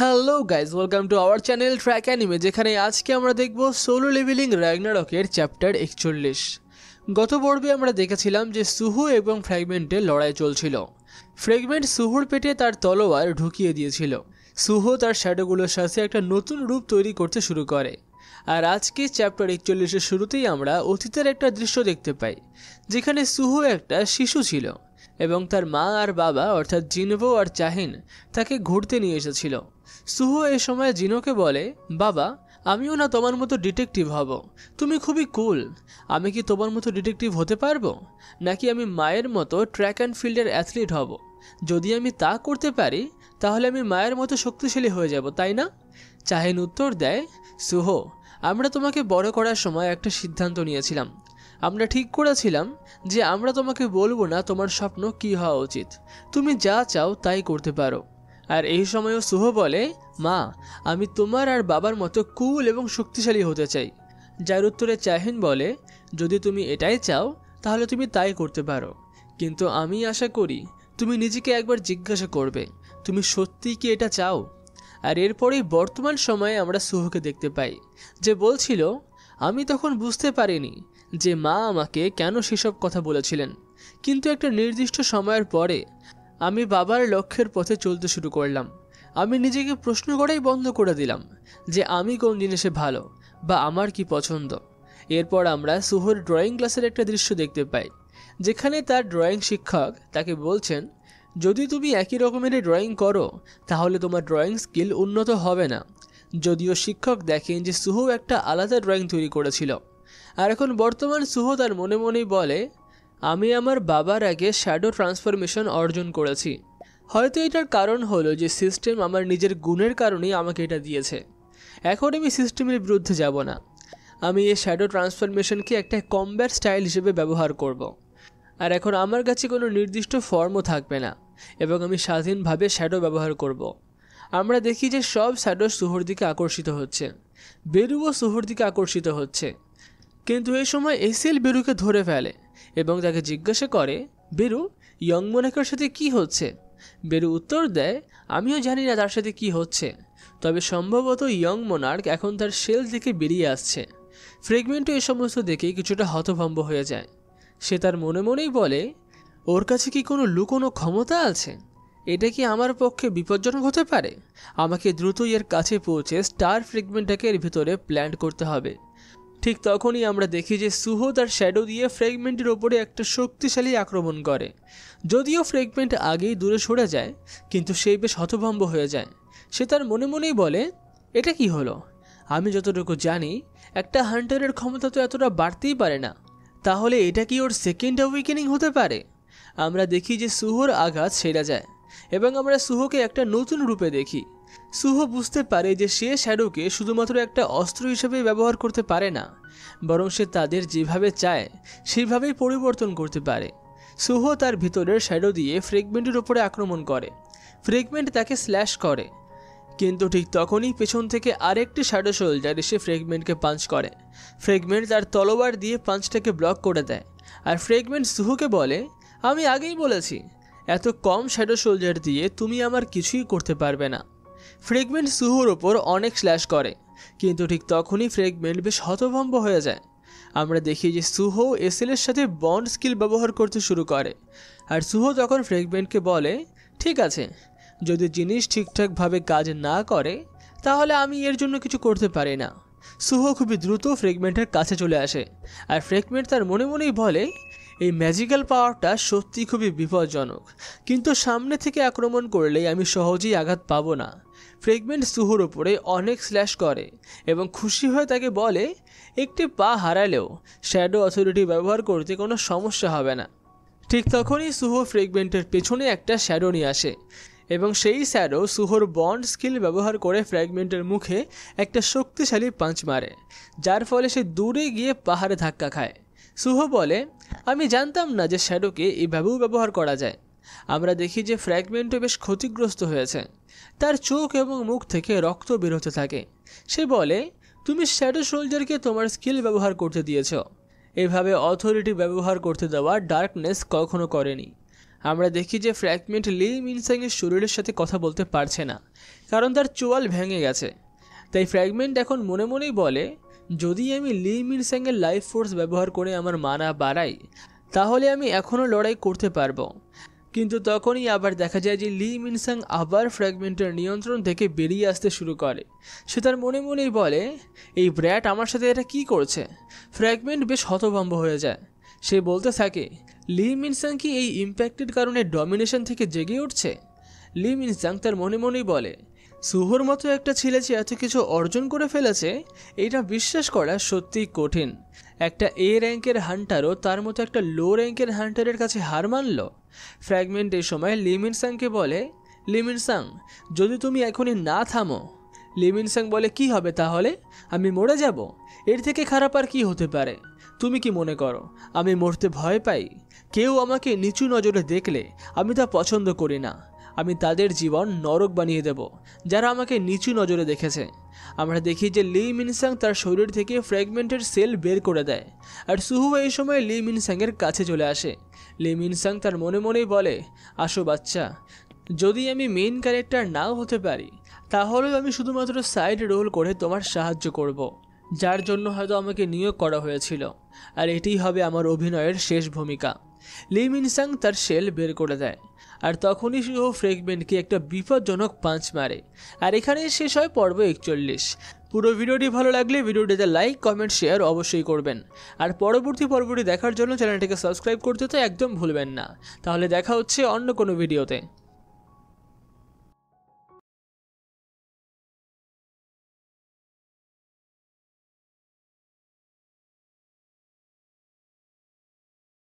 Hello guys, welcome to our channel track anime, যেখানে আজকে আমরা দেখব সোলো লেভেলিং র্যাগনারকের চ্যাপ্টার 41। গত পর্বে আমরা দেখেছিলাম যে সুহু এবং ফ্র্যাগমেন্টের লড়াই চলছিল। ফ্র্যাগমেন্ট সুহুর পেটে তার তলোয়ার ঢুকিয়ে দিয়েছিল। সুহু তার শ্যাডোগুলোর সাথে একটা নতুন রূপ তৈরি করতে শুরু করে। আর আজকে চ্যাপ্টার 41-এর শুরুতেই আমরা অতীতের একটা দৃশ্য দেখতে পাই, যেখানে সুহু একটা শিশু ছিল এবং তার মা আর বাবা অর্থাৎ জিনভো আর চাহিন তাকে ঘুরতে নিয়ে এসেছিল। সুহু এই সময় জিনোকে বলে, বাবা, আমিও না তোমার মতো ডিটেকটিভ হব, তুমি খুবই কুল। আমি কি তোমার মতো ডিটেকটিভ হতে পারবো, নাকি আমি মায়ের মতো ট্র্যাক অ্যান্ড ফিল্ডের অ্যাথলিট হব? যদি আমি তা করতে পারি তাহলে আমি মায়ের মতো শক্তিশালী হয়ে যাব, তাই না? চাহিন উত্তর দেয়, সুহু, আমরা তোমাকে বড় করার সময় একটা সিদ্ধান্ত নিয়েছিলাম। আমরা ঠিক করেছিলাম যে আমরা তোমাকে বলবো না তোমার স্বপ্ন কী হওয়া উচিত, তুমি যা চাও তাই করতে পারো। আর এই সময়ও সুহু বলে, মা, আমি তোমার আর বাবার মতো কুল এবং শক্তিশালী হতে চাই। যার উত্তরে চাহিন বলে, যদি তুমি এটাই চাও তাহলে তুমি তাই করতে পারো, কিন্তু আমি আশা করি তুমি নিজেকে একবার জিজ্ঞাসা করবে, তুমি সত্যিই কি এটা চাও? আর এরপরেই বর্তমান সময়ে আমরা সুহুকে দেখতে পাই, যে বলছিল, আমি তখন বুঝতে পারিনি যে মা আমাকে কেন সেসব কথা বলেছিলেন, কিন্তু একটা নির্দিষ্ট সময়ের পরে আমি বাবার লক্ষ্যের পথে চলতে শুরু করলাম। আমি নিজেকে প্রশ্ন করাই বন্ধ করে দিলাম যে আমি কোন জিনিসে ভালো বা আমার কি পছন্দ। এরপর আমরা সুহুর ড্রয়িং ক্লাসের একটা দৃশ্য দেখতে পাই, যেখানে তার ড্রয়িং শিক্ষক তাকে বলছেন, যদি তুমি একই রকমের ড্রয়িং করো তাহলে তোমার ড্রয়িং স্কিল উন্নত হবে না। যদিও শিক্ষক দেখেন যে সুহু একটা আলাদা ড্রয়িং তৈরি করেছিল। আর এখন বর্তমান সুহু তার মনে মনেই বলে, আমি আমার বাবার আগে শ্যাডো ট্রান্সফরমেশন অর্জন করেছি। হয়তো এটার কারণ হলো যে সিস্টেম আমার নিজের গুণের কারণেই আমাকে এটা দিয়েছে। এখন আমি সিস্টেমের বিরুদ্ধে যাব না। আমি এই শ্যাডো ট্রান্সফরমেশনকে একটা কমব্যাট স্টাইল হিসেবে ব্যবহার করব। আর এখন আমার কাছে কোনো নির্দিষ্ট ফর্মও থাকবে না এবং আমি স্বাধীনভাবে শ্যাডো ব্যবহার করব। আমরা দেখি যে সব শ্যাডো সুহুর দিকে আকর্ষিত হচ্ছে। বেরুও সুহুর দিকে আকর্ষিত হচ্ছে। কিন্তু এই সময় এসিএল বেরুকে ধরে ফেলে এবং তাকে জিজ্ঞাসা করে, বেরু, ইয়ং মোনাকের সাথে কি হচ্ছে? বেরু উত্তর দেয়, আমিও জানি না তার সাথে কি হচ্ছে, তবে সম্ভবত ইয়ং মোনার্ক এখন তার শেল থেকে বেরিয়ে আসছে। ফ্র্যাগমেন্টও এই সমস্ত দেখে কিছুটা হতভম্ব হয়ে যায়। সে তার মনে মনেই বলে, ওর কাছে কি কোনো লুকোনো ক্ষমতা আছে? এটা কি আমার পক্ষে বিপজ্জনক হতে পারে? আমাকে দ্রুতই এর কাছে পৌঁছে স্টার ফ্র্যাগমেন্টটাকে এর ভিতরে প্ল্যান্ট করতে হবে। ঠিক তখনই আমরা দেখি যে সুহু তার শ্যাডো দিয়ে ফ্র্যাগমেন্টের ওপরে একটা শক্তিশালী আক্রমণ করে। যদিও ফ্র্যাগমেন্ট আগেই দূরে সরে যায়, কিন্তু সে বেশ হতভম্ব হয়ে যায়। সে তার মনে মনেই বলে, এটা কি হলো? আমি যতটুকু জানি একটা হান্টারের ক্ষমতা তো এতটা বাড়তেই পারে না। তাহলে এটা কি ওর সেকেন্ড অ্যাওয়েকেনিং হতে পারে? আমরা দেখি যে সুহুর আঘাত সেরে যায় এবং আমরা সুহুকে একটা নতুন রূপে দেখি। সুহু বুঝতে পারে যে সে শ্যাডোকে শুধুমাত্র একটা অস্ত্র হিসেবে ব্যবহার করতে পারে না, বরং সে তাদের যেভাবে চায় সেইভাবেই পরিবর্তন করতে পারে। সুহু তার ভিতরের শ্যাডো দিয়ে ফ্র্যাগমেন্টের উপরে আক্রমণ করে। ফ্র্যাগমেন্ট তাকে স্ল্যাশ করে, কিন্তু ঠিক তখনই পেছন থেকে আরেকটি শ্যাডো সোলজার এসে ফ্র্যাগমেন্টকে পাঞ্চ করে। ফ্র্যাগমেন্ট তার তলোয়ার দিয়ে পাঞ্চটাকে ব্লক করে দেয়। আর ফ্র্যাগমেন্ট সুহুকে বলে, আমি আগেই বলেছি, এত কম শ্যাডো সোলজার দিয়ে তুমি আমার কিছুই করতে পারবে না। ফ্র্যাগমেন্ট সুহুর ওপর অনেক স্ল্যাশ করে, কিন্তু ঠিক তখনই ফ্র্যাগমেন্ট বেশ হতভম্ব হয়ে যায়। আমরা দেখি যে সুহু এসএলের সাথে বন্ড স্কিল ব্যবহার করতে শুরু করে। আর সুহু তখন ফ্র্যাগমেন্টকে বলে, ঠিক আছে, যদি জিনিস ঠিকঠাকভাবে কাজ না করে তাহলে আমি এর জন্য কিছু করতে পারি না। সুহু খুবই দ্রুত ফ্র্যাগমেন্টের কাছে চলে আসে। আর ফ্র্যাগমেন্ট তার মনে মনেই বলে, এই ম্যাজিক্যাল পাওয়ারটা সত্যি খুবই বিপজ্জনক, কিন্তু সামনে থেকে আক্রমণ করলেই আমি সহজেই আঘাত পাবো না। ফ্র্যাগমেন্ট সুহুর ওপরে অনেক স্ল্যাশ করে এবং খুশি হয়ে তাকে বলে, একটি পা হারালেও শ্যাডো অথরিটি ব্যবহার করতে কোনো সমস্যা হবে না। ঠিক তখনই সুহু ফ্র্যাগমেন্টের পেছনে একটা শ্যাডো নিয়ে আসে এবং সেই শ্যাডো সুহুর বন্ড স্কিল ব্যবহার করে ফ্র্যাগমেন্টের মুখে একটা শক্তিশালী পাঞ্চ মারে, যার ফলে সে দূরে গিয়ে পাহাড়ে ধাক্কা খায়। সুহু বলে, আমি জানতাম না যে শ্যাডোকে এভাবেও ব্যবহার করা যায়। আমরা দেখি যে ফ্র্যাগমেন্টও বেশ ক্ষতিগ্রস্ত হয়েছে। তার চোখ এবং মুখ থেকে রক্ত বেরোতে থাকে। সে বলে, তুমি শ্যাডো সোলজারকে তোমার স্কিল ব্যবহার করতে দিয়েছ, এভাবে অথরিটি ব্যবহার করতে দেওয়া ডার্কনেস কখনো করেনি। আমরা দেখি যে ফ্র্যাগমেন্ট লি মিনসাংয়ের শরীরের সাথে কথা বলতে পারছে না, কারণ তার চোয়াল ভেঙে গেছে। তাই ফ্র্যাগমেন্ট এখন মনে মনেই বলে, যদি আমি লি মিনসাংয়ের লাইফ ফোর্স ব্যবহার করে আমার মানা বাড়াই তাহলে আমি এখনও লড়াই করতে পারবো। কিন্তু তখনই আবার দেখা যায় যে লি মিনসাং আবার ফ্র্যাগমেন্টের নিয়ন্ত্রণ থেকে বেরিয়ে আসতে শুরু করে। সে তার মনে মনেই বলে, এই ব্র্যাট আমার সাথে এটা কি করছে। ফ্র্যাগমেন্ট বেশ হতভম্ব হয়ে যায়। সে বলতে থাকে, লি মিনসাং কি এই ইম্প্যাক্টের কারণে ডমিনেশন থেকে জেগে উঠছে? লি মিনসাং তার মনে মনেই বলে, সুহোর মতো একটা ছেলে যে এত কিছু অর্জন করে ফেলেছে এটা বিশ্বাস করা সত্যিই কঠিন। একটা এ র্যাঙ্কের হান্টারও তার মতো একটা লো র্যাঙ্কের হান্টারের কাছে হার মানল। ফ্র্যাগমেন্ট এই সময় লি মিনসাংকে বলে, লি মিনসাং, যদি তুমি এখনই না থামো। লি মিনসাং বলে, কি হবে তাহলে? আমি মরে যাব? এর থেকে খারাপ আর কি হতে পারে? তুমি কি মনে করো আমি মরতে ভয় পাই? কেউ আমাকে নিচু নজরে দেখলে আমি তা পছন্দ করি না। আমি তাদের জীবন নরক বানিয়ে দেব যারা আমাকে নিচু নজরে দেখেছে। আমরা দেখি যে লি মিনসাং তার শরীর থেকে ফ্র্যাগমেন্টের সেল বের করে দেয়, আর সুহু এই সময় লি মিনসাংয়ের কাছে চলে আসে। লি মিনসাং তার মনে মনেই বলে, আসো বাচ্চা, যদি আমি মেইন ক্যারেক্টার নাও হতে পারি তাহলেও আমি শুধুমাত্র সাইড রোল করে তোমার সাহায্য করব, যার জন্য হয়তো আমাকে নিয়োগ করা হয়েছিল, আর এটিই হবে আমার অভিনয়ের শেষ ভূমিকা। লি মিনসাং তার সেল বের করে দেয়, আর তখনই সুহু ফ্র্যাগমেন্টকে একটা বিপজ্জনক পাঞ্চ মারে। আর এখানে শেষ হয় পর্ব 41। পুরো ভিডিওটি ভালো লাগলে ভিডিওটিতে লাইক, কমেন্ট, শেয়ার অবশ্যই করবেন। আর পরবর্তী পর্বটি দেখার জন্য চ্যানেলটিকে সাবস্ক্রাইব করতে তো একদম ভুলবেন না। তাহলে দেখা হচ্ছে অন্য কোনো ভিডিওতে।